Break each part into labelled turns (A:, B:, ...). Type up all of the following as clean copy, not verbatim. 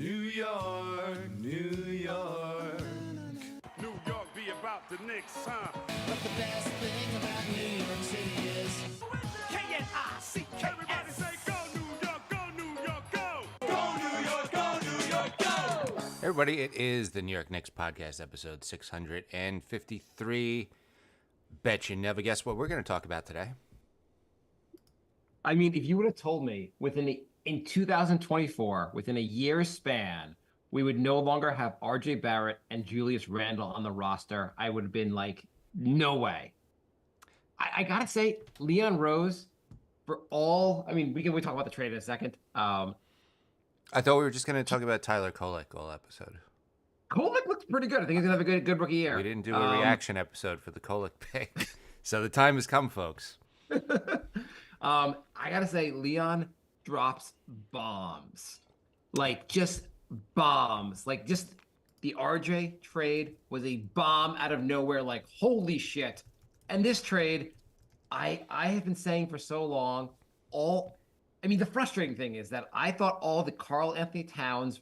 A: New York, New York.
B: New York be about the Knicks, huh?
C: But the best thing about New York City is
B: K-N-I-C-K. Everybody say go New York, go New York, go!
A: Go New York, go New York, go!
D: Everybody, it is the New York Knicks podcast, episode 653. Bet you never guess what we're going to talk about today.
E: I mean, if you would have told me in 2024, within a year's span, we would no longer have RJ Barrett and Julius Randle on the roster, I would have been like, no way. I gotta say, Leon Rose, we talk about the trade in a second.
D: I thought we were just going to talk about Tyler Kolek all episode.
E: Kolek looks pretty good. I think he's gonna have a good rookie year.
D: We didn't do a reaction episode for the Kolek pick, so the time has come, folks.
E: I gotta say, Leon drops bombs, like just bombs. Like just the RJ trade was a bomb out of nowhere. Like holy shit! And this trade, I have been saying for so long. The frustrating thing is that I thought all the Karl Anthony Towns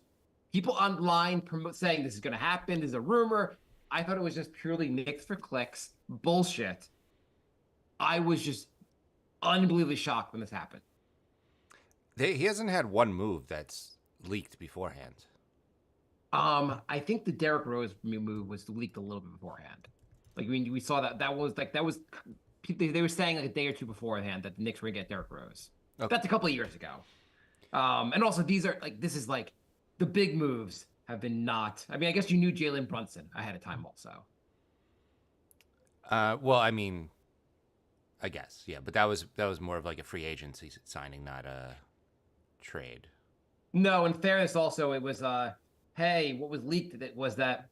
E: people online saying this is going to happen. There's a rumor. I thought it was just purely Knicks for clicks bullshit. I was just unbelievably shocked when this happened.
D: He hasn't had one move that's leaked beforehand.
E: I think the Derrick Rose move was leaked a little bit beforehand. Like, I mean, we saw that was they were saying like a day or two beforehand that the Knicks were going to get Derrick Rose.
D: Okay.
E: That's a couple of years ago. And also this is like the big moves have been not. I mean, I guess you knew Jalen Brunson ahead of time also.
D: I guess, yeah, but that was more of like a free agency signing, not a trade.
E: No, in fairness, also it was hey, what was leaked was that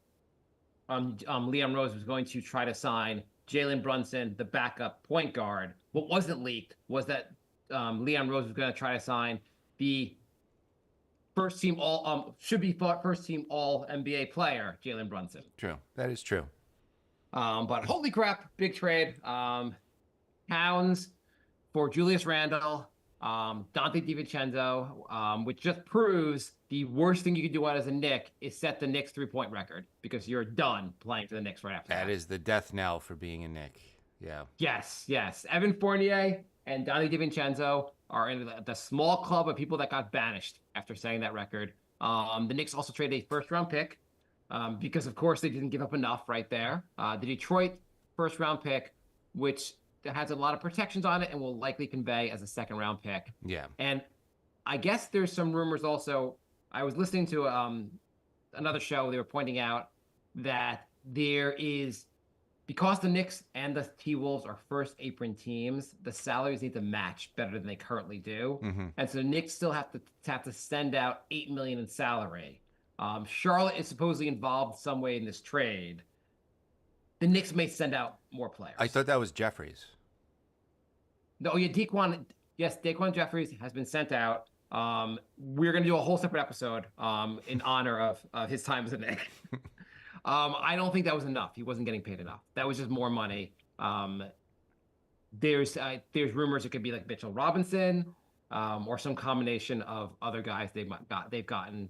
E: Leon Rose was going to try to sign Jalen Brunson, the backup point guard. What wasn't leaked was that Leon Rose was going to try to sign the first team all NBA player, Jalen Brunson.
D: True, that is true.
E: But holy crap, big trade. Towns for Julius Randle, Donte DiVincenzo, which just proves the worst thing you can do as a Knick is set the Knicks 3-point record because you're done playing for the Knicks right after that.
D: That is the death knell for being a Knick. Yeah.
E: Yes. Evan Fournier and Donte DiVincenzo are in the small club of people that got banished after setting that record. The Knicks also traded a first-round pick because, of course, they didn't give up enough right there. The Detroit first-round pick, which has a lot of protections on it and will likely convey as a second-round pick.
D: Yeah.
E: And I guess there's some rumors also. I was listening to another show. They were pointing out that there is, because the Knicks and the T-Wolves are first apron teams, the salaries need to match better than they currently do.
D: Mm-hmm.
E: And so the Knicks still have to send out $8 million in salary. Charlotte is supposedly involved some way in this trade. The Knicks may send out more players.
D: I thought that was Jeffries.
E: No, yeah, Daquan Jeffries has been sent out. We're going to do a whole separate episode in honor of his time as a Knick. I don't think that was enough. He wasn't getting paid enough. That was just more money. There's rumors it could be like Mitchell Robinson or some combination of other guys they've gotten.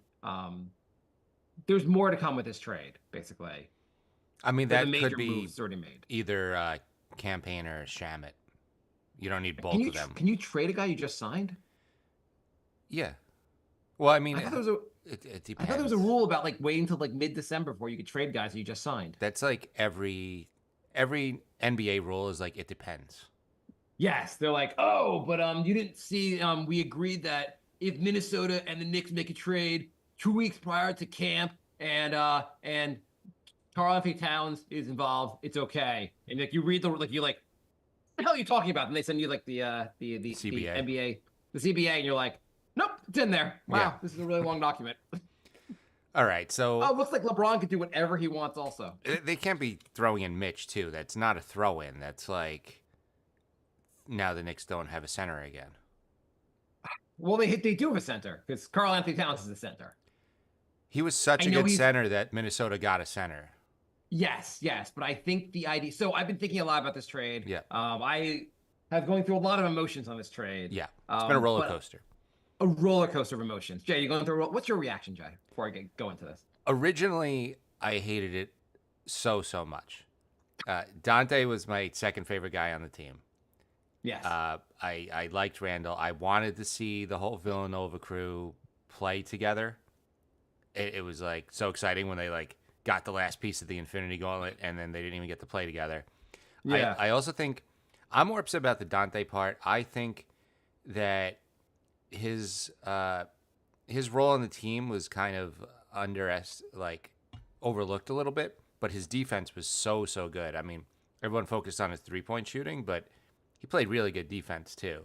E: There's more to come with this trade, basically.
D: I mean, that could be
E: moves already made.
D: Either Campaign or Shamet. You don't need both of them.
E: Can you trade a guy you just signed?
D: Yeah. Well, I mean,
E: it depends. I thought there was a rule about like waiting until like mid-December before you could trade guys that you just signed.
D: That's like every NBA rule is like it depends.
E: Yes, they're like, oh, but you didn't see. We agreed that if Minnesota and the Knicks make a trade 2 weeks prior to camp, and Karl Anthony Towns is involved, it's okay. And like you read you're like, what the hell are you talking about? And they send you like the
D: CBA.
E: the NBA, the CBA, and you're like, nope, it's in there. Wow,
D: yeah.
E: This is a really long document.
D: All right, so
E: it looks like LeBron could do whatever he wants. Also,
D: they can't be throwing in Mitch too. That's not a throw-in. That's like now the Knicks don't have a center again.
E: Well, they do have a center because Karl Anthony Towns is the center.
D: He was such a good center that Minnesota got a center.
E: Yes, but I think the idea. So I've been thinking a lot about this trade.
D: Yeah.
E: I have going through a lot of emotions on this trade.
D: Yeah, it's been a roller coaster.
E: a roller coaster of emotions. Jay, you going through? What's your reaction, Jay? Before I go into this.
D: Originally, I hated it so much. Donte was my second favorite guy on the team.
E: Yes.
D: I liked Randle. I wanted to see the whole Villanova crew play together. It was like so exciting when they like got the last piece of the Infinity Gauntlet and then they didn't even get to play together.
E: Yeah.
D: I also think I'm more upset about the Donte part. I think that his role on the team was kind of overlooked a little bit, but his defense was so good. I mean, everyone focused on his 3-point shooting, but he played really good defense too.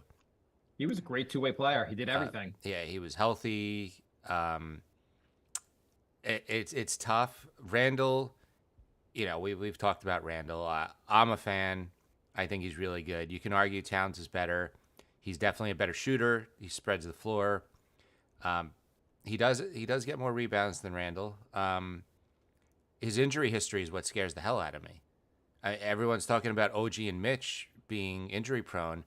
E: He was a great two-way player. He did everything.
D: Yeah, he was healthy. It's tough. Randle, we've talked about Randle. I'm a fan. I think he's really good. You can argue Towns is better. He's definitely a better shooter. He spreads the floor. He does get more rebounds than Randle. His injury history is what scares the hell out of me. Everyone's talking about OG and Mitch being injury prone,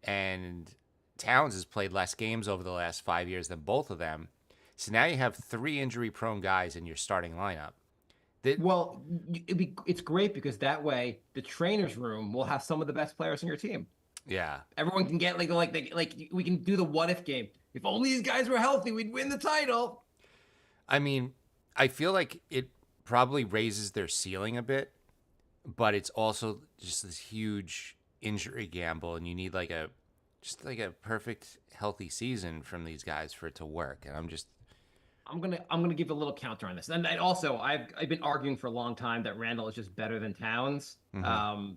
D: and Towns has played less games over the last 5 years than both of them. So now you have 3 injury prone guys in your starting lineup.
E: Well, it's great because that way the trainer's room will have some of the best players on your team.
D: Yeah.
E: Everyone can get we can do the what if game. If only these guys were healthy, we'd win the title.
D: I mean, I feel like it probably raises their ceiling a bit, but it's also just this huge injury gamble, and you need like a perfect healthy season from these guys for it to work. And
E: I'm gonna give a little counter on this, and also I've been arguing for a long time that Randle is just better than Towns.
D: Mm-hmm.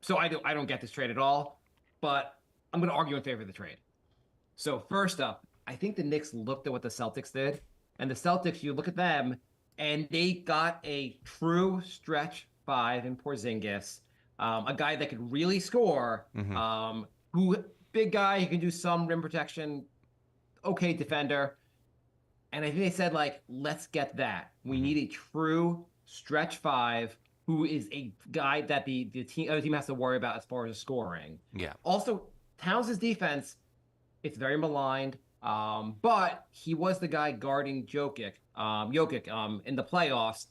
E: So I don't get this trade at all, but I'm gonna argue in favor of the trade. So first up, I think the Knicks looked at what the Celtics did, and the Celtics, you look at them, and they got a true stretch 5 in Porzingis, a guy that could really score, who big guy, he can do some rim protection, okay defender. And I think they said, let's get that. We need a true stretch 5 who is a guy that the other team has to worry about as far as scoring.
D: Yeah.
E: Also, Towns' defense, it's very maligned, but he was the guy guarding Jokic in the playoffs.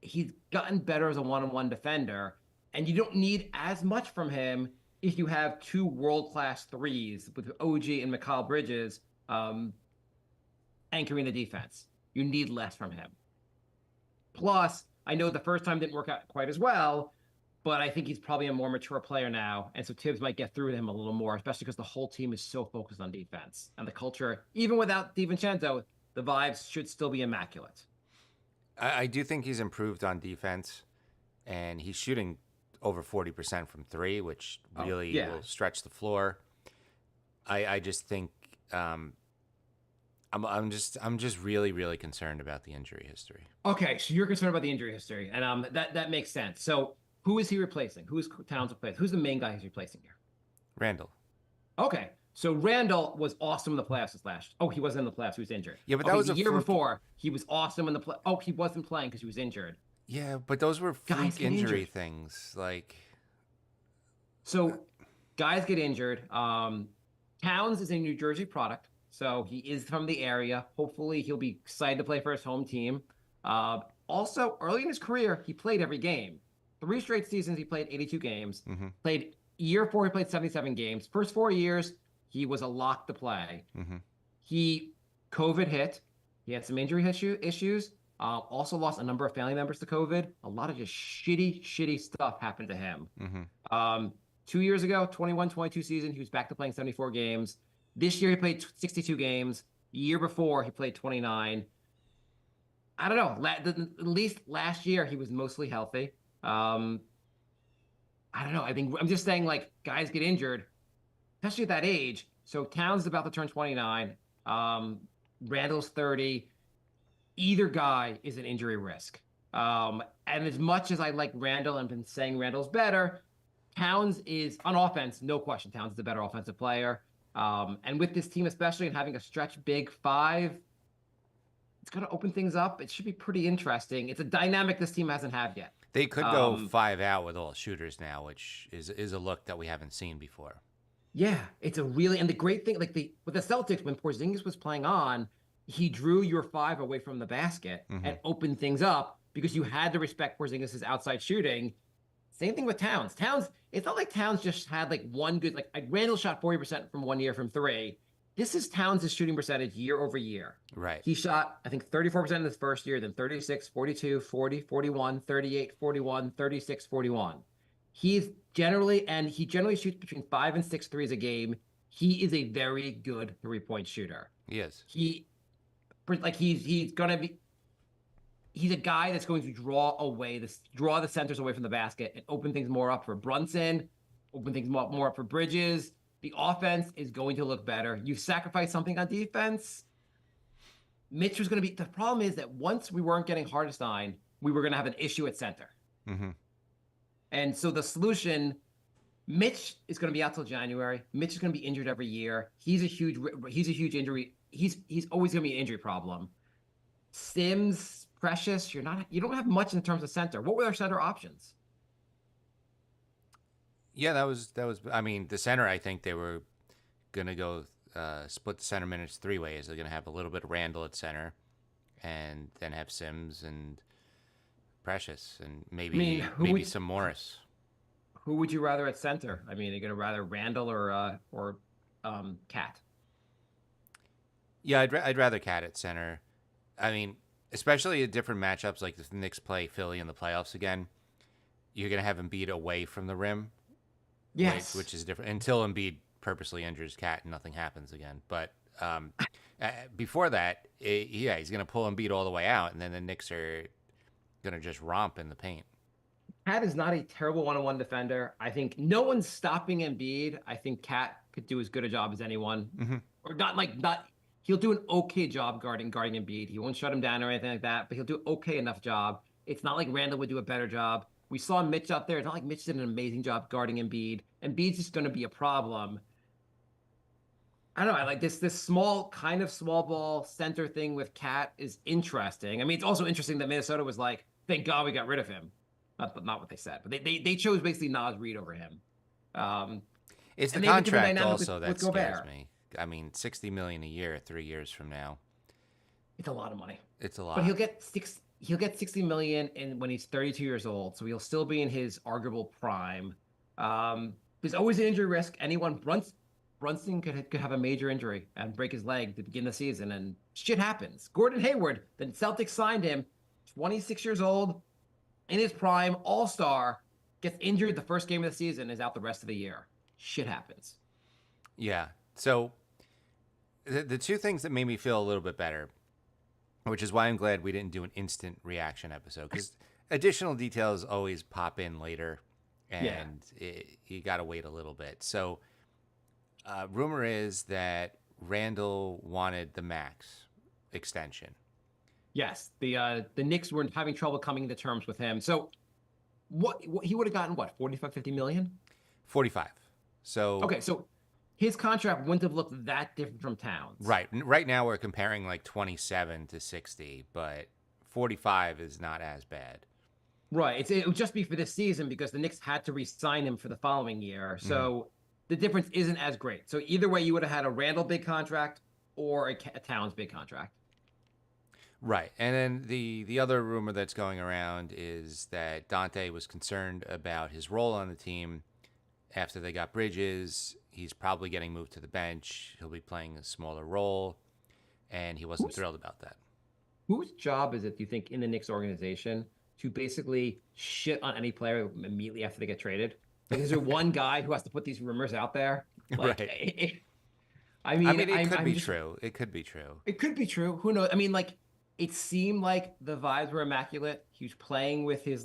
E: He's gotten better as a one-on-one defender, and you don't need as much from him if you have 2 world-class threes with OG and Mikal Bridges anchoring the defense. You need less from him. Plus, I know the first time didn't work out quite as well, but I think he's probably a more mature player now, and so Tibbs might get through to him a little more, especially because the whole team is so focused on defense. And the culture, even without DiVincenzo, the vibes should still be immaculate.
D: I do think he's improved on defense, and he's shooting over 40% from 3, which really will stretch the floor. I just think I'm just really concerned about the injury history.
E: Okay, so you're concerned about the injury history, and that makes sense. So who is he replacing? Who is Towns replacing? Who's the main guy he's replacing here?
D: Randle.
E: Okay, so Randle was awesome in the playoffs this last. Oh, he wasn't in the playoffs. He was injured.
D: Yeah, but that was
E: the year before. He was awesome in the play. Oh, he wasn't playing because he was injured.
D: Yeah, but those were
E: Guys
D: freak
E: get
D: injury
E: injured.
D: things. Like,
E: So guys get injured. Towns is a New Jersey product, so he is from the area. Hopefully, he'll be excited to play for his home team. Also, early in his career, he played every game. 3 straight seasons, he played 82 games.
D: Mm-hmm.
E: Played year 4, he played 77 games. First 4 years, he was a lock to play.
D: Mm-hmm.
E: COVID hit. He had some injury issues. Also lost a number of family members to COVID. A lot of just shitty stuff happened to him.
D: Mm-hmm.
E: 2 years ago, 21-22 season, he was back to playing 74 games. This year, he played 62 games. The year before, he played 29. I don't know. At least last year, he was mostly healthy. I don't know. I think I'm just saying, guys get injured, especially at that age. So Towns is about to turn 29. Randle's 30. Either guy is an injury risk. And as much as I like Randle and been saying Randle's better, Towns is, on offense, no question, Towns is a better offensive player. And with this team, especially, and having a stretch big 5, it's going to open things up. It should be pretty interesting. It's a dynamic this team hasn't had yet.
D: They could go 5 out with all shooters now, which is a look that we haven't seen before.
E: Yeah, it's a really and the great thing, like with the Celtics, when Porzingis was playing on, he drew your five away from the basket
D: Hmm.
E: and opened things up because you had to respect Porzingis' outside shooting. Same thing with Towns. Towns, it's not like Towns just had like one good like Randall shot 40% from 1 year from three. This is Towns' shooting percentage year over year.
D: Right.
E: He shot, I think, 34% in his first year, then 36, 42, 40, 41, 38, 41, 36, 41. He generally shoots between 5 and 6 threes a game. He is a very good 3-point shooter.
D: He is.
E: He, he's gonna be, he's a guy that's going to draw the centers away from the basket and open things more up for Brunson, open things more up for Bridges. The offense is going to look better. You sacrifice something on defense. Mitch was going to be. The problem is that once we weren't getting Hartenstein, we were going to have an issue at center.
D: Hmm.
E: And so the solution, Mitch is going to be out till January. Mitch is going to be injured every year. He's a huge injury. He's always going to be an injury problem. Sims, Precious, you don't have much in terms of center. What were their center options?
D: Yeah, that was. I mean, the center. I think they were gonna go split the center minutes three ways. They're gonna have a little bit of Randle at center, and then have Sims and Precious, and
E: I mean,
D: maybe some Morris.
E: who would you rather at center? I mean, are you going to rather Randall or Cat?
D: Yeah, I'd rather Cat at center. I mean, especially in different matchups, like if the Knicks play Philly in the playoffs again, you're gonna have Embiid away from the rim,
E: Yes.
D: which is different until Embiid purposely injures Cat and nothing happens again. But before that, yeah, he's gonna pull Embiid all the way out, and then the Knicks are gonna just romp in the paint.
E: Cat is not a terrible one-on-one defender. I think no one's stopping Embiid. I think Cat could do as good a job as anyone, or not. He'll do an okay job guarding Embiid. He won't shut him down or anything like that, but he'll do okay enough job. It's not like Randall would do a better job. We saw Mitch out there. It's not like Mitch did an amazing job guarding Embiid. Embiid's just going to be a problem. I don't know. I like this small ball center thing with Cat is interesting. I mean, it's also interesting that Minnesota was like, thank God we got rid of him. Not what they said, but they chose basically Nas Reed over him.
D: It's the
E: and they have a different
D: contract
E: dynamic
D: also that
E: with
D: scares
E: Gobert.
D: me. I mean, $60 million a year, 3 years from now,
E: It's a lot of money.
D: it's a lot.
E: But he'll get 60 million when he's 32 years old, so he'll still be in his arguable prime. There's always an injury risk. Brunson could have a major injury and break his leg to begin the season, and shit happens. Gordon Hayward, the Celtics signed him, 26 years old, in his prime, all-star, gets injured the first game of the season, is out the rest of the year. Shit happens.
D: Yeah. So the two things that made me feel a little bit better, which is why I'm glad we didn't do an instant reaction episode, because additional details always pop in later, and you got to wait a little bit. So rumor is that Randall wanted the max extension.
E: Yes, the Knicks were having trouble coming to terms with him. So what he would have gotten, what, 45, 50 million?
D: 45. So
E: Okay, so his contract wouldn't have looked that different from Towns.
D: right now we're comparing like 27 to 60, but 45 is not as bad.
E: Right. It would just be for this season because the Knicks had to re-sign him for the following year. So the difference isn't as great. So either way, you would have had a Randall big contract or a Towns big contract.
D: Right. And then the other rumor that's going around is that Donte was concerned about his role on the team after they got Bridges. He's probably getting moved to the bench. He'll be playing a smaller role, and he wasn't thrilled about that.
E: Whose job is it, do you think, in the Knicks organization to basically shit on any player immediately after they get traded? Like, is there one guy who has to put these rumors out there? Like,
D: Right.
E: I mean,
D: it could be true. It could be true.
E: It could be true. Who knows? I mean, like, it seemed like the vibes were immaculate. He was playing with his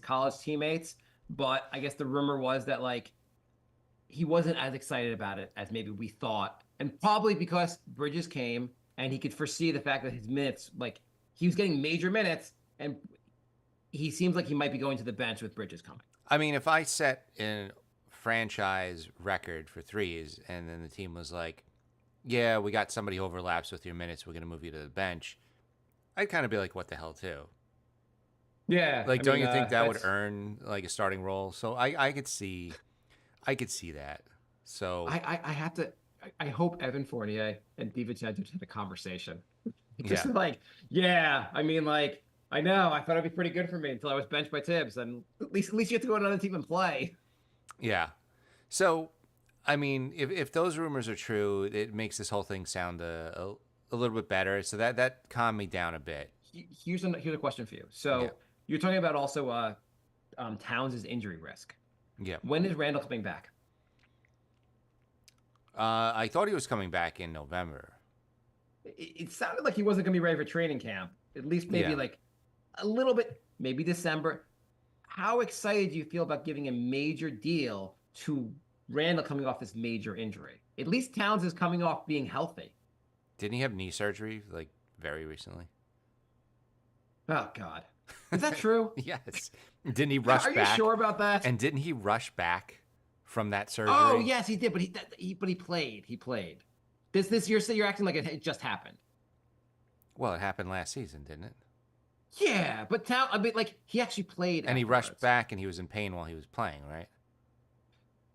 E: college teammates, but I guess the rumor was that like he wasn't as excited about it as maybe we thought, and probably because Bridges came and he could foresee the fact that his minutes, like he was getting major minutes, and he seems like he might be going to the bench with Bridges coming.
D: I mean, if I set a franchise record for threes and then the team was like, yeah, we got somebody who overlaps with your minutes, we're going to move you to the bench, I'd kind of be like, what the hell, too?
E: Yeah.
D: Like, don't you think that would earn like a starting role? So I could see that. So
E: I have to. I hope Evan Fournier and DiVincenzo had a conversation. Just
D: yeah,
E: like, yeah, I mean, like, I know, I thought it'd be pretty good for me until I was benched by Tibbs, and at least you have to go to another team and play.
D: yeah. So I mean, if those rumors are true, it makes this whole thing sound a little bit better. So that calmed me down a bit.
E: Here's a question for you.
D: Yeah,
E: So you're talking about also Towns' injury risk.
D: yeah.
E: When is Randall coming back?
D: I thought he was coming back in November.
E: It sounded like he wasn't going to be ready for training camp. At least maybe
D: Yeah.
E: like a little bit, maybe December. How excited do you feel about giving a major deal to Randall coming off this major injury? At least Towns is coming off being healthy.
D: Didn't he have knee surgery like very recently?
E: Oh God, is that true?
D: Yes. Didn't he rush
E: Are you
D: back?
E: sure about that?
D: And didn't he rush back from that surgery?
E: Oh yes, he did. But he played. He played. This you're acting like it just happened.
D: Well, it happened last season, didn't it?
E: Yeah, but Town. I mean, like he actually played.
D: And he rushed
E: afterwards.
D: back, and he was in pain while he was playing, right?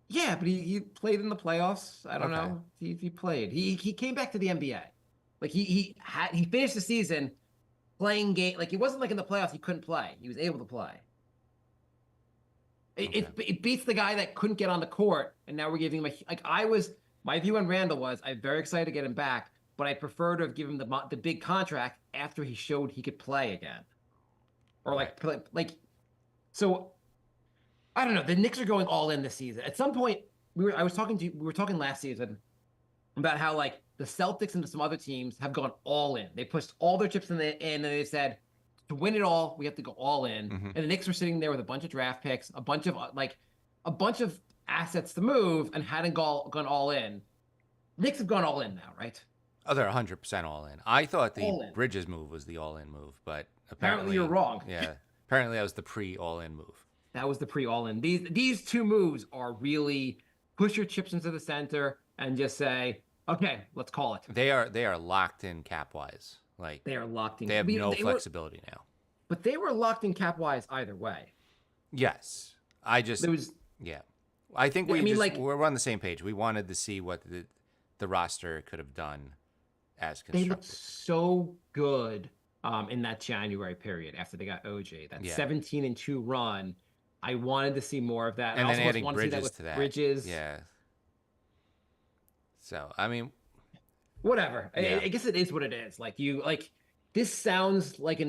E: Yeah, but he played in the playoffs. I don't
D: Okay.
E: know. He played. He came back to the NBA. Like he finished the season playing game. Like it wasn't like in the playoffs he couldn't play. He was able to play. It beats the guy that couldn't get on the court, and now we're giving him my view on Randall was I'm very excited to get him back, but I prefer to have given him the big contract after he showed he could play again, or like so. I don't know. The Knicks are going all in this season. At some point, we were talking last season about how like the Celtics and some other teams have gone all in. They pushed all their chips in, and they said to win it all, we have to go all in.
D: Mhm.
E: And the Knicks were sitting there with a bunch of draft picks, a bunch of assets to move, and hadn't gone all in. Knicks have gone all in now, right?
D: Oh, they're 100% all in. I thought the
E: All in.
D: Bridges move was the all-in move, but
E: Apparently you're wrong.
D: Yeah, apparently that was the pre-all-in move.
E: That was the pre-all-in. These two moves are really push your chips into the center and just say, okay, let's call it.
D: They are locked in cap-wise. Like
E: They are locked in.
D: they have no
E: they were-
D: flexibility now.
E: but they were locked in cap-wise either way.
D: Yes, I just
E: There was
D: yeah. I think
E: I
D: we
E: mean,
D: just
E: like-
D: we're on the same page. We wanted to see what the roster could have done as
E: they looked
D: constructed.
E: so good in that January period after they got OJ. That
D: Yeah.
E: 17-2 run. I wanted to see more of that.
D: And
E: I
D: then
E: also
D: adding
E: wanted to see that
D: Bridges
E: with
D: to that.
E: Bridges.
D: Yeah. So I mean,
E: Whatever.
D: Yeah.
E: I guess it is what it is. This sounds like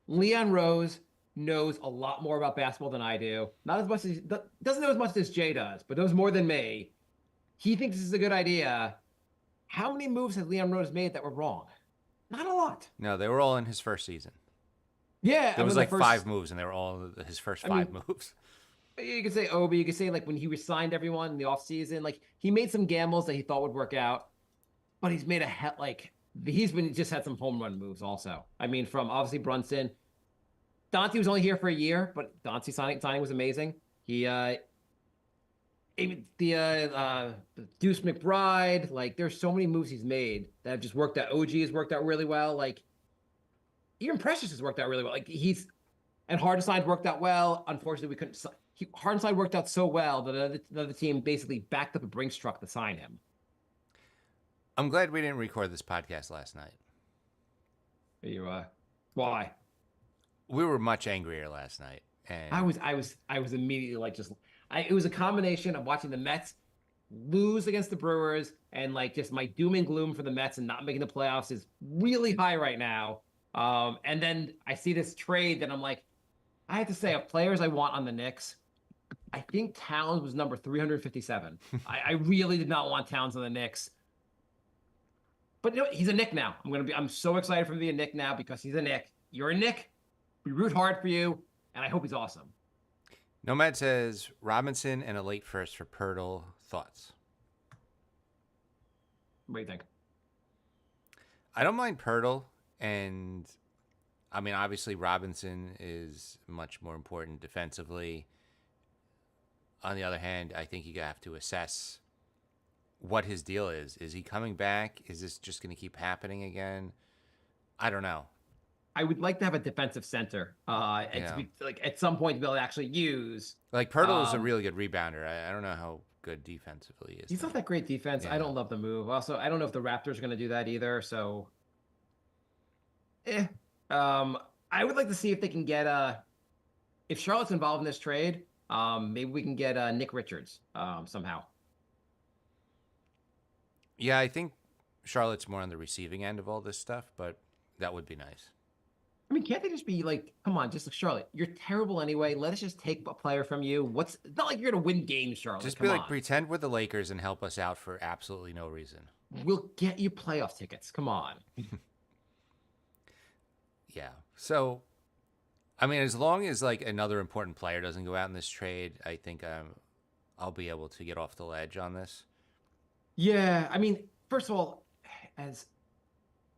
E: Leon Rose knows a lot more about basketball than I do. Not as much as doesn't know as much as Jay does, but knows more than me. He thinks this is a good idea. How many moves has Leon Rose made that were wrong? Not a lot.
D: no, they were all in his first season.
E: Yeah,
D: There was
E: the
D: like
E: first-
D: 5 moves, and they were all his first
E: I
D: 5
E: mean-
D: moves.
E: You could say Obi. You could say like when he resigned everyone in the offseason, like he made some gambles that he thought would work out, but he's made he's been just had some home run moves also. I mean, from obviously Brunson. Donte was only here for a year, but Donte signing was amazing. He even the Deuce McBride, like there's so many moves he's made that have just worked out. OG has worked out really well. Like even Precious has worked out really well. Like and Hardenstein worked out well. Unfortunately, we couldn't. Hardenstein worked out so well that another team basically backed up a Brinks truck to sign him.
D: I'm glad we didn't record this podcast last night.
E: Why?
D: We were much angrier last night, and
E: I was immediately like it was a combination of watching the Mets lose against the Brewers and like just my doom and gloom for the Mets and not making the playoffs is really high right now. And then I see this trade that I'm like, I have to say, of players I want on the Knicks, I think Towns was number 357. I really did not want Towns on the Knicks. But you know, he's a Knick now. I'm so excited for him to be a Knick now because he's a Knick. You're a Knick. We root hard for you, and I hope he's awesome.
D: Nomad says Robinson and a late first for Pirtle. Thoughts?
E: What do you think?
D: I don't mind Pirtle, and I mean obviously Robinson is much more important defensively. On the other hand, I think you have to assess what his deal is. Is he coming back? Is this just going to keep happening again? I don't know.
E: I would like to have a defensive center, and to be, like at some point to be able to actually use.
D: Like Pirtle is a really good rebounder. I don't know how good defensively is.
E: He's not that great defense.
D: Yeah.
E: I don't love the move. Also, I don't know if the Raptors are going to do that either. So, I would like to see if they can get if Charlotte's involved in this trade, maybe we can get Nick Richards somehow.
D: Yeah, I think Charlotte's more on the receiving end of all this stuff, but that would be nice.
E: I mean, can't they just be like, come on, just like Charlotte, you're terrible anyway. Let us just take a player from you. It's not like you're gonna win games, Charlotte.
D: Just
E: come
D: be like,
E: on.
D: pretend we're the Lakers and help us out for absolutely no reason.
E: We'll get you playoff tickets. Come on.
D: Yeah. So, I mean, as long as like another important player doesn't go out in this trade, I think I'll be able to get off the ledge on this.
E: Yeah, I mean, first of all, as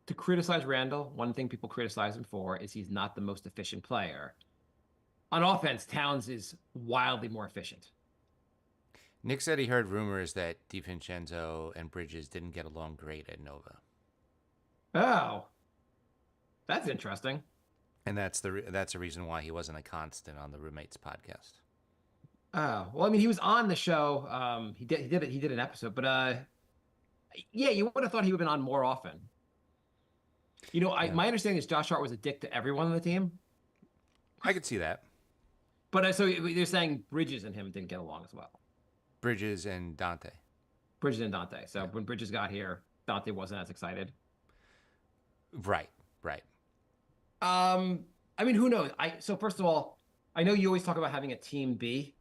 E: to criticize Randle, one thing people criticize him for is he's not the most efficient player. On offense, Towns is wildly more efficient.
D: Nick said he heard rumors that DiVincenzo and Bridges didn't get along great at Nova,
E: Oh, that's interesting.
D: and that's a reason why he wasn't a constant on the Roommates podcast.
E: Oh, well, I mean, he was on the show. He did an episode, but yeah, you would have thought he would have been on more often. You know, my understanding is Josh Hart was a dick to everyone on the team.
D: I could see that.
E: But so they're saying Bridges and him didn't get along as well.
D: Bridges and Donte.
E: Bridges and Donte. So when Bridges got here, Donte wasn't as excited.
D: Right.
E: I mean, who knows? So first of all, I know you always talk about having a team B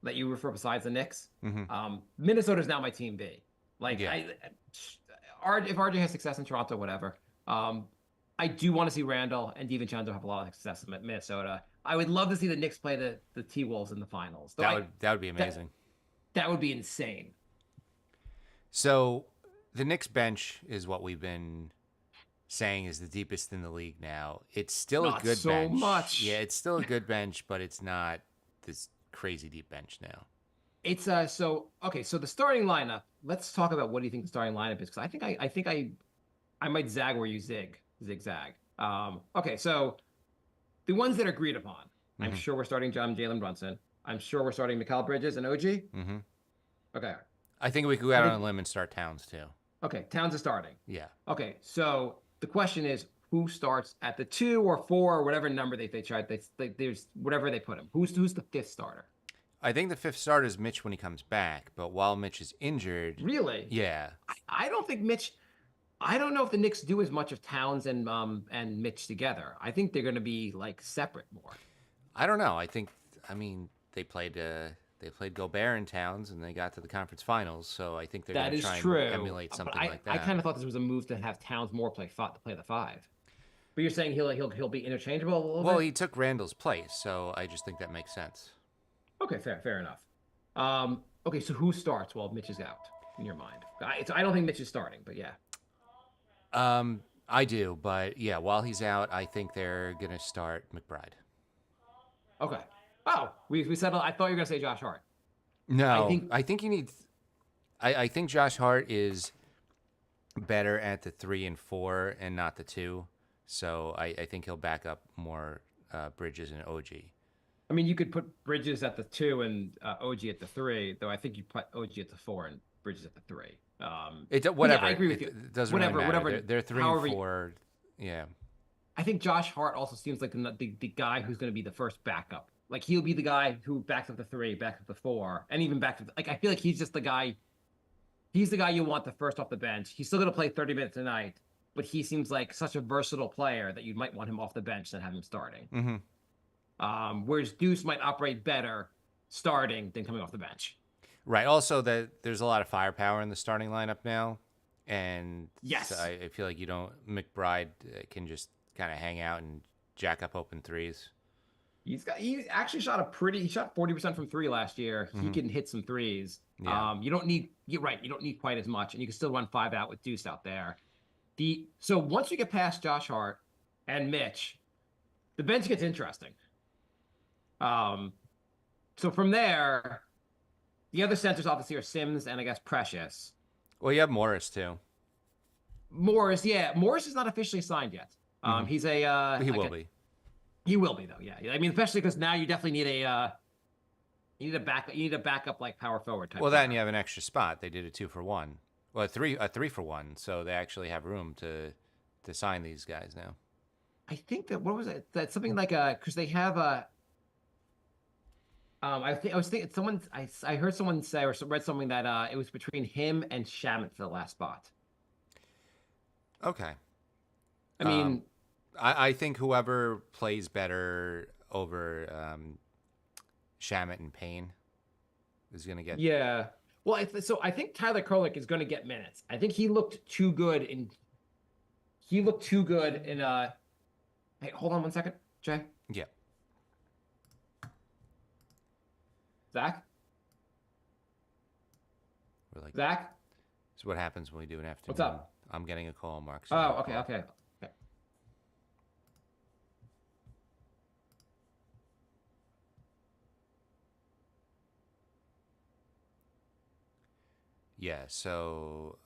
E: that you refer besides the Knicks.
D: Mm-hmm.
E: Minnesota's now my team B. Like,
D: Yeah.
E: if RJ has success in Toronto, whatever. I do want to see Randle and DiVincenzo have a lot of success in Minnesota. I would love to see the Knicks play the T-Wolves in the finals.
D: That would be amazing.
E: That would be insane.
D: So the Knicks bench is what we've been saying is the deepest in the league now. It's still
E: Not
D: a good
E: so
D: bench.
E: much.
D: Yeah, it's still a good bench, but it's not this crazy deep bench now.
E: It's so the starting lineup. Let's talk about what do you think the starting lineup is, because I think I might zag where you zigzag. Okay, so the ones that are agreed upon. I'm sure we're starting Jalen Brunson. I'm sure we're starting Mikal Bridges and OG.
D: Mm-hmm.
E: Okay.
D: I think we could go out on a limb and start Towns too.
E: Okay, Towns is starting.
D: Yeah.
E: Okay, so the question is, who starts at the 2 or 4 or whatever number they try? There's whatever they put him. Who's the 5th starter?
D: I think the 5th starter is Mitch when he comes back, but while Mitch is injured,
E: Really?
D: yeah.
E: I don't think Mitch. I don't know if the Knicks do as much of Towns and Mitch together. I think they're going to be like separate more.
D: I don't know. I mean, they played Gobert and Towns, and they got to the conference finals. So I think they're going to try and emulate something like that.
E: I kind of thought this was a move to have Towns more play the 5. But you're saying he'll be interchangeable a little bit?
D: Well, he took Randall's place, so I just think that makes sense.
E: Okay, fair enough. Okay, so who starts while Mitch is out in your mind? I don't think Mitch is starting, but yeah.
D: I do, but yeah, while he's out, I think they're going to start McBride.
E: Okay. Oh, we settled. I thought you were going to say Josh Hart.
D: No, I think he needs. I think Josh Hart is better at the 3 and 4 and not the 2. So I think he'll back up more Bridges and OG.
E: I mean, you could put Bridges at the 2 and OG at the 3, though I think you put OG at the 4 and Bridges at the 3.
D: Whatever.
E: Yeah, I agree with you.
D: It doesn't really matter.
E: Whatever.
D: They're 3 and 4. Yeah.
E: I think Josh Hart also seems like the guy who's going to be the first backup. Like, he'll be the guy who backs up the 3, backs up the 4, and even back to I feel like he's just the guy. He's the guy you want the first off the bench. He's still going to play 30 minutes a night, but he seems like such a versatile player that you might want him off the bench than have him starting.
D: Mm-hmm.
E: Whereas Deuce might operate better starting than coming off the bench.
D: Right. Also, that there's a lot of firepower in the starting lineup now, and
E: Yes.
D: so I feel like McBride can just kind of hang out and jack up open threes.
E: He actually shot 40% from 3 last year. He can hit some threes.
D: Yeah.
E: You don't need quite as much, and you can still run 5 out with Deuce out there. So once you get past Josh Hart and Mitch, the bench gets interesting. So from there, the other centers obviously are Sims and I guess Precious.
D: Well, you have Morris too.
E: Morris is not officially signed yet. He's
D: He will be.
E: He will be though. Yeah. I mean, especially because now you definitely need You need a backup. You need a backup like power forward type.
D: Well,
E: player.
D: then you have an extra spot. They did a 2-for-1. Well, a three for one. So they actually have room to sign these guys now.
E: I think that what was it? That's something like because they have a. I was thinking someone I heard someone say or read something that it was between him and Shamit for the last spot.
D: Okay.
E: I mean,
D: I think whoever plays better over Shamit and Payne is going to get.
E: yeah. Well, so I think Tyler Krolik is going to get minutes. I think he looked too good in. He looked too good in. Hey, hold on one second, Jay.
D: Yeah.
E: Zach.
D: We're like,
E: Zach.
D: it's what happens when we do an afternoon.
E: What's up?
D: I'm getting a call, Mark.
E: Oh, okay, okay.
D: Yeah, so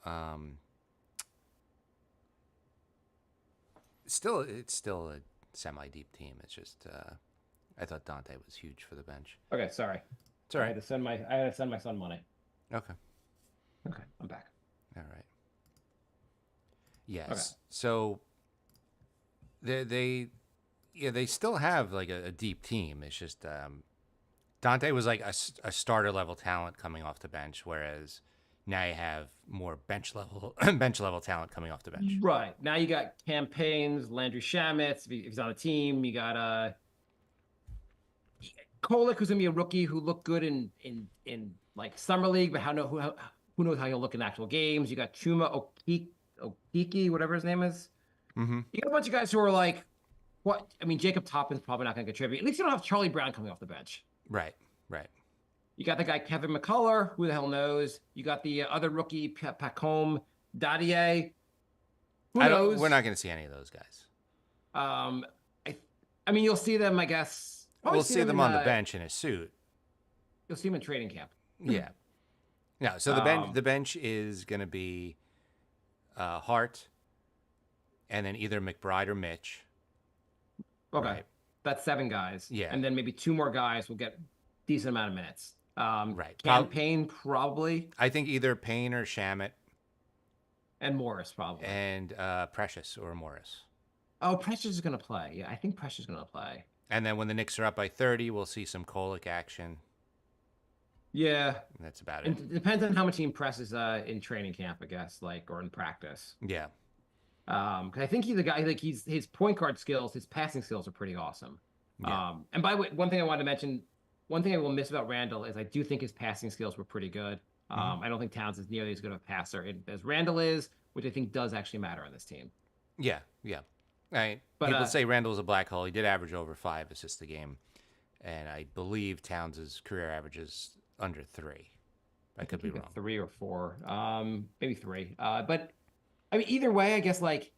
D: it's still a semi-deep team. It's just I thought Donte was huge for the bench.
E: Okay, sorry.
D: It's all
E: I
D: right.
E: had to send my son money.
D: Okay.
E: Okay, I'm back.
D: All right. Yes.
E: Okay.
D: So they still have like a deep team. It's just Donte was like a starter level talent coming off the bench, whereas now you have more bench level talent coming off the bench.
E: Right. Now you got campaigns, Landry Shamitz, if he's on the team. You got Kolek, who's gonna be a rookie who looked good in like summer league, but who knows how he'll look in actual games. You got Chuma Okiki, whatever his name is.
D: Mm-hmm.
E: You got a bunch of guys who are like, what? I mean, Jacob Toppin's probably not gonna contribute. At least you don't have Charlie Brown coming off the bench.
D: Right. Right.
E: You got the guy Kevin McCullough, who the hell knows? You got the other rookie Pacome Dadier. Who knows?
D: We're not going to see any of those guys.
E: I mean, you'll see them, I guess. Probably
D: We'll see them
E: in,
D: on the bench in a suit.
E: You'll see them in training camp.
D: Yeah. No, so the bench is going to be Hart, and then either McBride or Mitch.
E: Okay,
D: Right.
E: that's 7 guys.
D: Yeah.
E: And then maybe 2 more guys will get decent amount of minutes.
D: Right.
E: Campaign probably,
D: I think either Payne or Shamit
E: and Morris probably.
D: and Precious or Morris.
E: Oh, Precious is going to play. Yeah, I think Precious is going to play.
D: And then when the Knicks are up by 30, we'll see some Kolek action.
E: Yeah.
D: And that's about
E: And
D: it.
E: it depends on how much he impresses in training camp, I guess, or in practice.
D: Yeah.
E: 'Cause I think he's a guy, like his point guard skills, his passing skills are pretty awesome.
D: Yeah.
E: And by the way, one thing I wanted to mention, one thing I will miss about Randle is I do think his passing skills were pretty good. I don't think Towns is nearly as good of a passer as Randle is, which I think does actually matter on this team.
D: Yeah. Yeah.
E: But,
D: People say Randall's a black hole. He did average over 5 assists a game. And I believe Towns' career average is under 3. I could be
E: He got
D: wrong.
E: 3 or 4, maybe 3. But I mean, either way, I guess like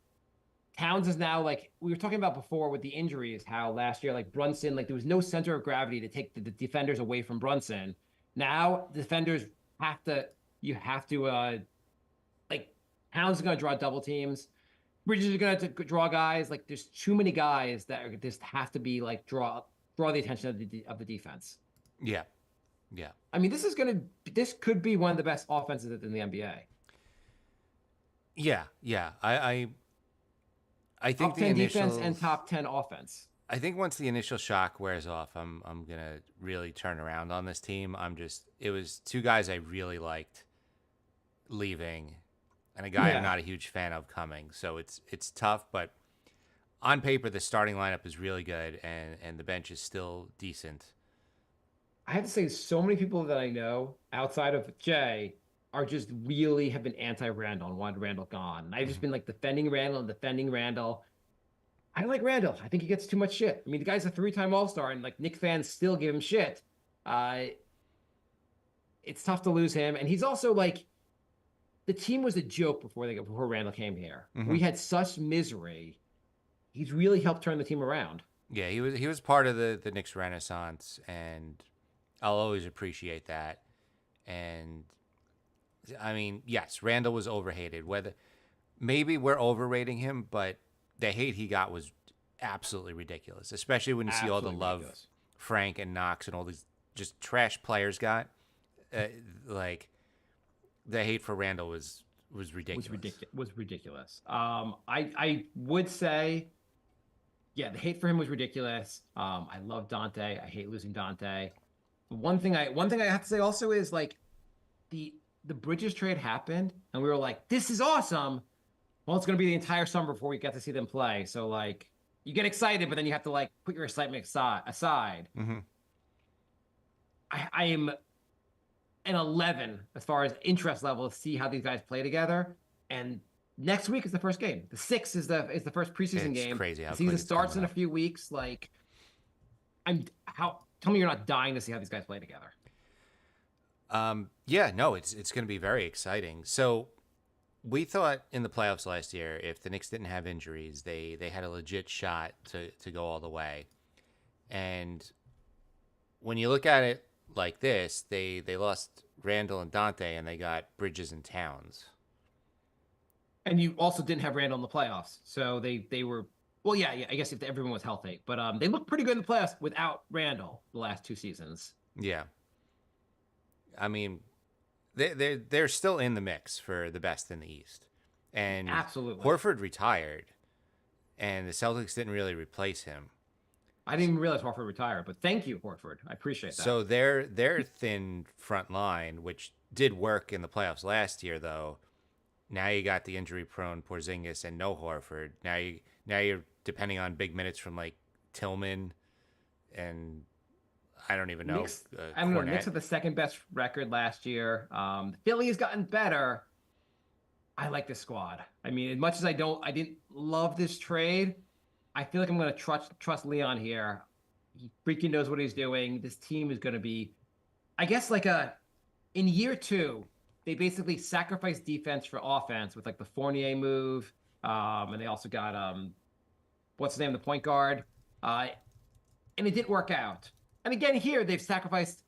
E: Towns is now like we were talking about before with the injuries, how last year like Brunson, like there was no center of gravity to take the defenders away from Brunson. Now defenders have to like Towns is going to draw double teams. Bridges are going to draw guys. Like there's too many guys that just have to be like draw the attention of the defense.
D: Yeah. Yeah.
E: I mean, this could be one of the best offenses in the NBA.
D: Yeah. Yeah. I think
E: Top
D: the
E: 10
D: initial
E: defense and top 10 offense.
D: I think once the initial shock wears off, I'm gonna really turn around on this team. It was 2 guys I really liked leaving, and a guy
E: Yeah.
D: I'm not a huge fan of coming. So it's tough, but on paper the starting lineup is really good, and the bench is still decent.
E: I have to say, so many people that I know outside of Jay are just really have been anti-Randall and wanted Randall gone. And I've just been like defending Randall. I like Randall. I think he gets too much shit. I mean, the guy's a 3-time All-Star, and like Knicks fans still give him shit. It's tough to lose him, and he's also like the team was a joke before Randall came here.
D: Mhm.
E: We had such misery. He's really helped turn the team around.
D: Yeah, he was part of the Knicks renaissance, and I'll always appreciate that. And I mean, yes, Randall was overhated. Whether maybe we're overrating him, but the hate he got was absolutely ridiculous, especially when you see all the
E: Absolutely
D: love
E: ridiculous.
D: Frank and Knox and all these just trash players got, like the hate for Randle was ridiculous.
E: Was ridiculous. I would say, yeah, the hate for him was ridiculous. I love Donte. I hate losing Donte. One thing I have to say also is like the Bridges trade happened, and we were like, this is awesome. Well, it's gonna be the entire summer before we get to see them play. So like, you get excited, but then you have to like put your excitement aside.
D: Mm-hmm.
E: I am an 11 as far as interest level to see how these guys play together. And next week is the first game. The 6th is the first preseason
D: It's
E: game.
D: crazy how
E: the season
D: quick it's
E: starts in
D: coming
E: a
D: up.
E: few weeks. Like, tell me you're not dying to see how these guys play together.
D: Yeah, no, it's going to be very exciting. So we thought in the playoffs last year, if the Knicks didn't have injuries, they had a legit shot to go all the way. And when you look at it like this, they lost Randle and Donte, and they got Bridges and Towns.
E: And you also didn't have Randle in the playoffs, so they were well, yeah. I guess if everyone was healthy, but they looked pretty good in the playoffs without Randle the last 2 seasons.
D: Yeah. I mean, they're still in the mix for the best in the East. And
E: Absolutely.
D: Horford retired, and the Celtics didn't really replace him.
E: I didn't even realize Horford retired, but thank you, Horford. I appreciate that.
D: So their thin front line, which did work in the playoffs last year, though. Now you got the injury-prone Porzingis and no Horford. Now you're depending on big minutes from like Tillman, and I don't even know.
E: Knicks, I don't know. Knicks had the second best record last year. Philly has gotten better. I like this squad. I mean, as much as I didn't love this trade. I feel like I'm going to trust Leon here. He freaking knows what he's doing. This team is going to be, I guess, in year 2, they basically sacrificed defense for offense with like the Fournier move, and they also got what's his name, the point guard, and it didn't work out. And again, here they've sacrificed.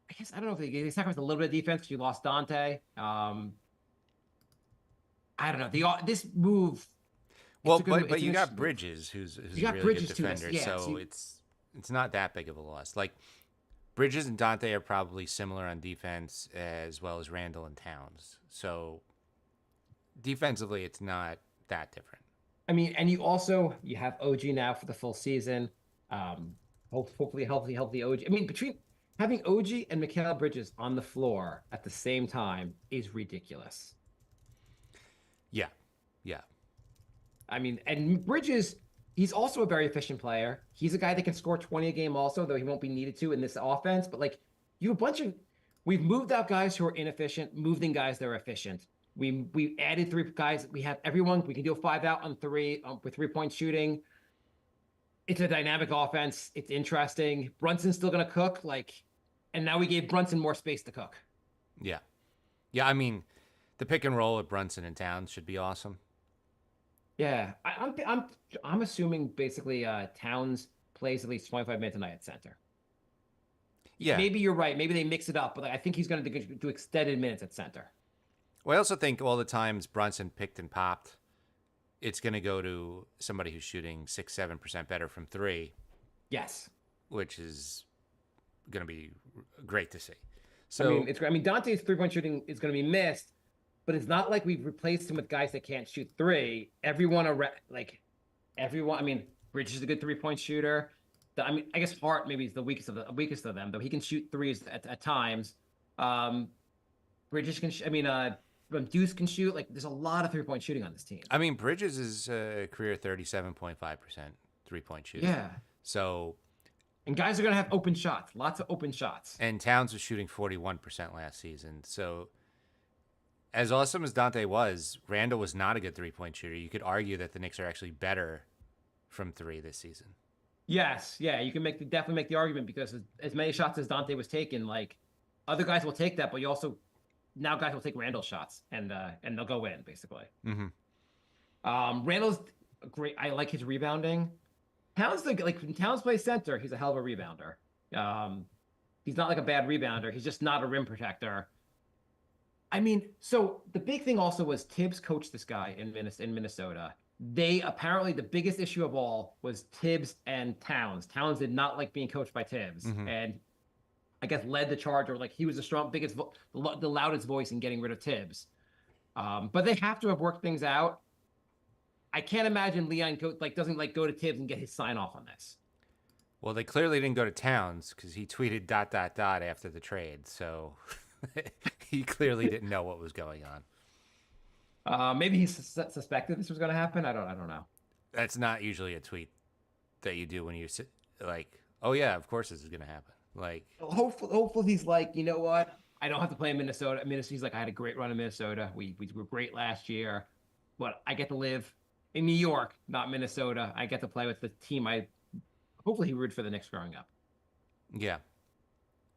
E: I guess I don't know if they sacrificed a little bit of defense because you lost Donte. I don't know. This move.
D: Well, but you got Bridges, who's a really
E: Bridges
D: good defender,
E: too. Yeah,
D: so it's not that big of a loss. Like Bridges and Donte are probably similar on defense as well as Randle and Towns. So defensively, it's not that different.
E: I mean, and you have OG now for the full season. Hopefully healthy OG. I mean, between having OG and Mikal Bridges on the floor at the same time is ridiculous.
D: Yeah, yeah.
E: I mean, and Bridges, he's also a very efficient player. He's a guy that can score 20 a game also, though he won't be needed to in this offense. But like, we've moved out guys who are inefficient, moved in guys that are efficient. We added 3 guys. We have everyone. We can do a 5 out on 3 with 3-point shooting. It's a dynamic offense. It's interesting. Brunson's still going to cook. And now we gave Brunson more space to cook.
D: Yeah. Yeah, I mean, the pick and roll with Brunson and Towns should be awesome.
E: Yeah, I'm assuming basically Towns plays at least 25 minutes a night at center.
D: Yeah.
E: Maybe you're right. Maybe they mix it up, but I think he's going to do extended minutes at center.
D: Well, I also think all the times Brunson picked and popped, it's going to go to somebody who's shooting 6-7% better from 3.
E: Yes,
D: which is going to be great to see. So
E: I mean, Dante's 3-point shooting is going to be missed. But it's not like we've replaced him with guys that can't shoot 3. Everyone, I mean, Bridges is a good 3-point shooter. I guess Hart maybe is the weakest of them, though he can shoot 3s at times. Bridges can, Deuce can shoot. Like, there's a lot of 3-point shooting on this team.
D: I mean, Bridges is a career 37.5% 3-point shooter.
E: Yeah.
D: So,
E: and guys are gonna have open shots, lots of open shots.
D: And Towns was shooting 41% last season. So, as awesome as Donte was, Randle was not a good 3-point shooter. You could argue that the Knicks are actually better from 3 this season.
E: Yes, yeah, you can definitely make the argument because as many shots as Donte was taking, like other guys will take that, but you also now guys will take Randle's shots and they'll go in basically.
D: Mm-hmm.
E: Randle's great. I like his rebounding. Towns when Towns plays center, he's a hell of a rebounder. He's not like a bad rebounder. He's just not a rim protector. I mean, so the big thing also was Tibbs coached this guy in Minnesota. They apparently the biggest issue of all was Tibbs and Towns. Towns did not like being coached by Tibbs, and I guess led the charge, or like he was the strong, biggest, the loudest voice in getting rid of Tibbs. But they have to have worked things out. I can't imagine Leon doesn't like go to Tibbs and get his sign off on this.
D: Well, they clearly didn't go to Towns because he tweeted ... after the trade, so he clearly didn't know what was going on.
E: Maybe he suspected this was going to happen. I don't know.
D: That's not usually a tweet that you do when you sit like, oh yeah, of course this is going to happen. Like,
E: Hopefully he's like, you know what? I don't have to play in Minnesota. He's like, I had a great run in Minnesota. We were great last year, but I get to live in New York, not Minnesota. I get to play with the team hopefully he rooted for the Knicks growing up.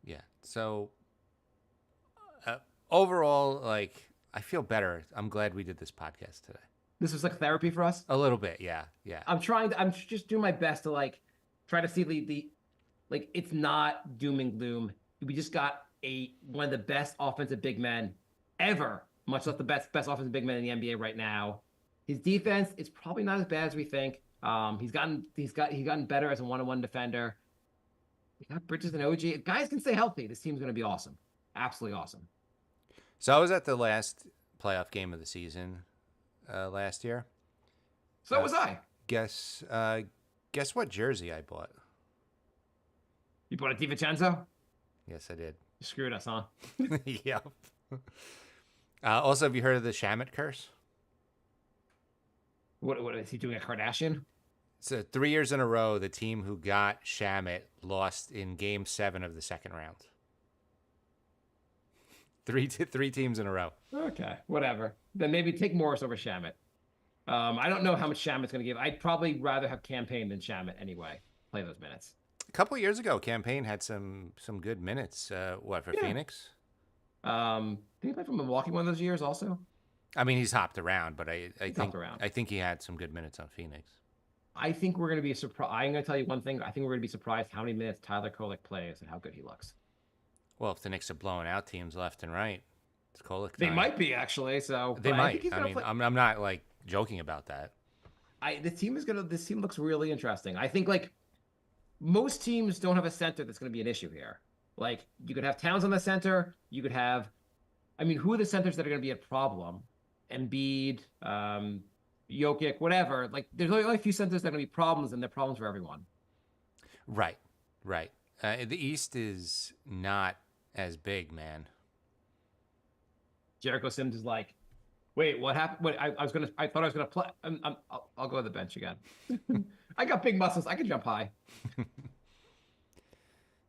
D: yeah. So overall, like, I feel better. I'm glad we did this podcast today.
E: This was like therapy for us.
D: A little bit, yeah.
E: I'm just doing my best to like try to see the like it's not doom and gloom. We just got one of the best offensive big men ever, much less the best offensive big men in the NBA right now. His defense is probably not as bad as we think. He's gotten better as a one-on-one defender. We got Bridges and OG. If guys can stay healthy, this team's going to be awesome. Absolutely awesome.
D: So I was at the last playoff game of the season last year.
E: So was I.
D: Guess what jersey I bought?
E: You bought a DiVincenzo?
D: Yes, I did.
E: You screwed us, huh?
D: Yep. Also, have you heard of the Shamet curse?
E: What is he doing? A Kardashian?
D: So 3 years in a row, the team who got Shamet lost in Game 7 of the second round. Three teams in a row.
E: Okay, whatever. Then maybe take Morris over Shamet. I don't know how much Shamet's going to give. I'd probably rather have Campaign than Shamet anyway. Play those minutes.
D: A couple of years ago, Campaign had some good minutes. For Phoenix?
E: Did he play for Milwaukee one of those years also?
D: I mean, he's hopped around, but I
E: around.
D: think he had some good minutes on Phoenix.
E: I think we're going to be surprised. I'm going to tell you one thing. I think we're going to be surprised how many minutes Tyler Kolek plays and how good he looks.
D: Well, if the Knicks are blowing out teams left and right, it's Kolek.
E: They might be actually. So
D: they might. I'm not like joking about that.
E: This team looks really interesting. I think like most teams don't have a center that's going to be an issue here. Like you could have Towns on the center. You could have, who are the centers that are going to be a problem? Embiid, Jokic, whatever. Like there's only a few centers that are going to be problems, and they're problems for everyone.
D: Right. The East is not as big, man.
E: Jericho Sims is like, wait, what happened? Wait, I thought I was gonna play. I'll go to the bench again. I got big muscles. I can jump high.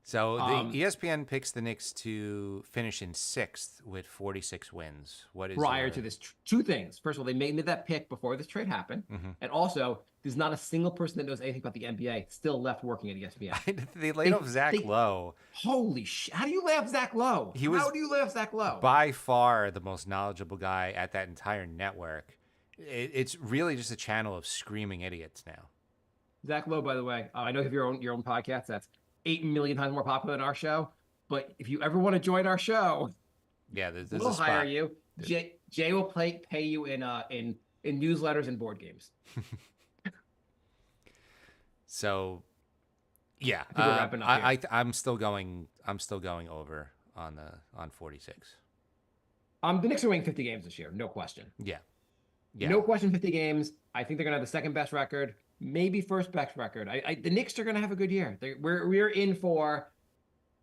D: So the ESPN picks the Knicks to finish in 6th with 46 wins. What is
E: prior to this? Two things. First of all, they made that pick before this trade happened, and also there's not a single person that knows anything about the NBA still left working at ESPN.
D: They laid off Zach Lowe.
E: Holy shit! How do you lay off Zach Lowe? How do you lay off Zach Lowe?
D: By far the most knowledgeable guy at that entire network. It's really just a channel of screaming idiots now.
E: Zach Lowe, by the way, I know you have your own podcast. That's 8 million times more popular than our show. But if you ever want to join our show, we'll hire you. Jay will pay you in newsletters and board games.
D: So, yeah,
E: I think we're wrapping up here.
D: I'm still going over on 46.
E: The Knicks are winning 50 games this year, no question.
D: Yeah.
E: No question, 50 games. I think they're gonna have the second best record. Maybe first best record. The Knicks are going to have a good year. We're in for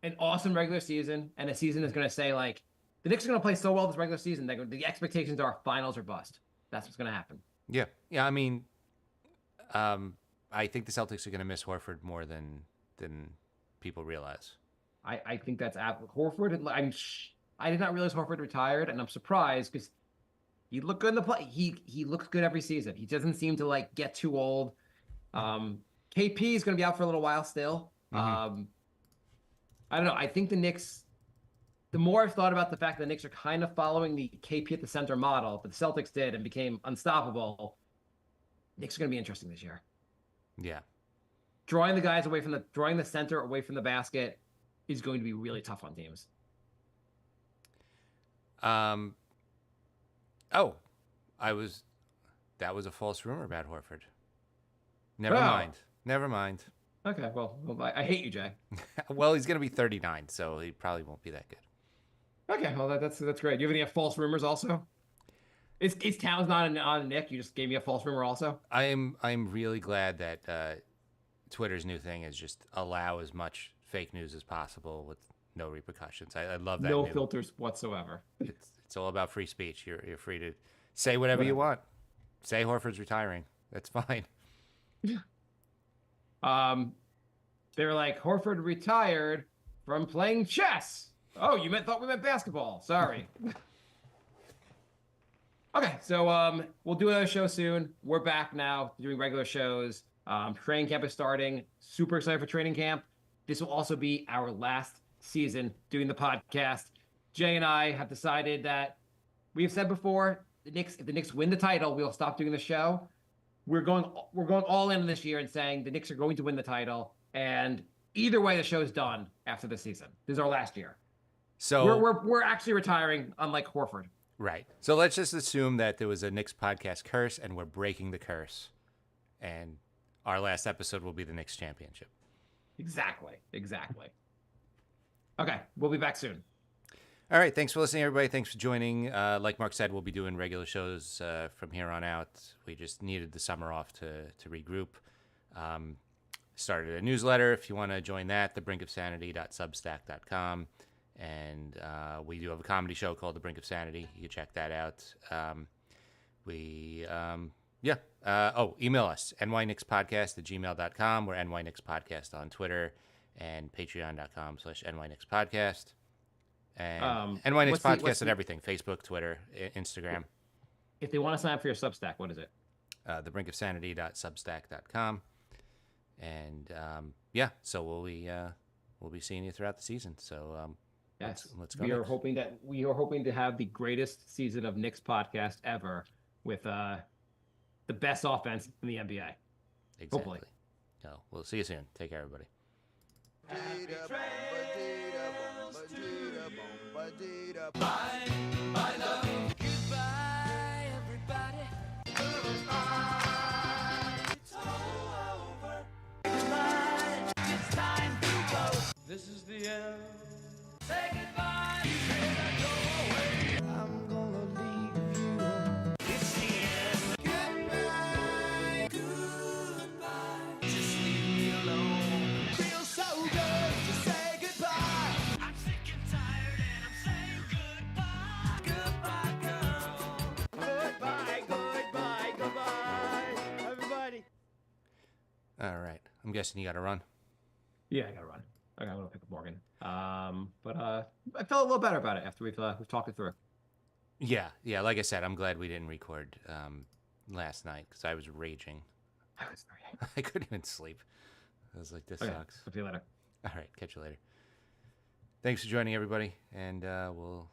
E: an awesome regular season, and a season is going to say like the Knicks are going to play so well this regular season. The expectations are finals or bust. That's what's going to happen.
D: Yeah. I think the Celtics are going to miss Horford more than people realize.
E: I think that's Horford. I did not realize Horford retired, and I'm surprised because he looked good in the play. He looks good every season. He doesn't seem to like get too old. KP is going to be out for a little while still. I don't know. I think the Knicks, the more I've thought about the fact that the Knicks are kind of following the KP at the center model, but the Celtics did and became unstoppable, Knicks are going to be interesting this year.
D: Yeah.
E: Drawing the center away from the basket is going to be really tough on teams.
D: that was a false rumor about Horford. Never
E: Oh.
D: mind. Never mind.
E: Okay, well, I hate you, Jay.
D: Well, he's going to be 39, so he probably won't be that good.
E: Okay, well, that's great. Do you have any false rumors also? Is Towns not on a Nick? You just gave me a false rumor also?
D: I'm really glad that Twitter's new thing is just allow as much fake news as possible with no repercussions. I love that.
E: No filters whatsoever.
D: It's all about free speech. You're free to say whatever you want. Say Horford's retiring. That's fine.
E: They were like, Horford retired from playing chess. Oh, thought we meant basketball. Sorry. Okay, so we'll do another show soon. We're back now doing regular shows. Training camp is starting. Super excited for training camp. This will also be our last season doing the podcast. Jay and I have decided that we've said before, if the Knicks win the title, we'll stop doing the show. We're going all in this year and saying the Knicks are going to win the title, and either way, the show's done after the season. This is our last year.
D: So
E: we're actually retiring, unlike Horford.
D: Right. So let's just assume that there was a Knicks podcast curse, and we're breaking the curse, and our last episode will be the Knicks championship.
E: Exactly. Okay, we'll be back soon.
D: All right. Thanks for listening, everybody. Thanks for joining. Like Mark said, we'll be doing regular shows from here on out. We just needed the summer off to regroup. Started a newsletter. If you want to join that, thebrinkofsanity.substack.com. And we do have a comedy show called The Brink of Sanity. You can check that out. Email us, nyknickspodcast@gmail.com. We're nyknickspodcast on Twitter and patreon.com/nyknickspodcast. And NYNix Podcast and everything. Facebook, Twitter, Instagram.
E: If they want to sign up for your Substack, what is it?
D: thebrinkofsanity.substack.com. And so we'll be seeing you throughout the season. So
E: yes,
D: let's go.
E: We are hoping to have the greatest season of Knicks podcast ever with the best offense in the NBA.
D: Exactly.
E: Hopefully.
D: So we'll see you soon. Take care, everybody.
A: Goodbye, everybody. It's all over. Goodbye. It's time to go. This is the end. Say goodbye. Go away. I'm gonna leave you. It's the end. Goodbye. Goodbye. Just leave me alone. Feels so good to say goodbye. I'm sick and tired and I'm saying goodbye. Goodbye, girl. Goodbye, everybody.
D: All right. I'm guessing you got to run.
E: Yeah, I gotta run. Okay, I'm gonna pick up Morgan. But I felt a little better about it after we've talked it through.
D: Yeah. Like I said, I'm glad we didn't record last night because I was raging.
E: I was sorry.
D: I couldn't even sleep. I was like, this sucks.
E: I'll see you later.
D: All right. Catch you later. Thanks for joining, everybody. And we'll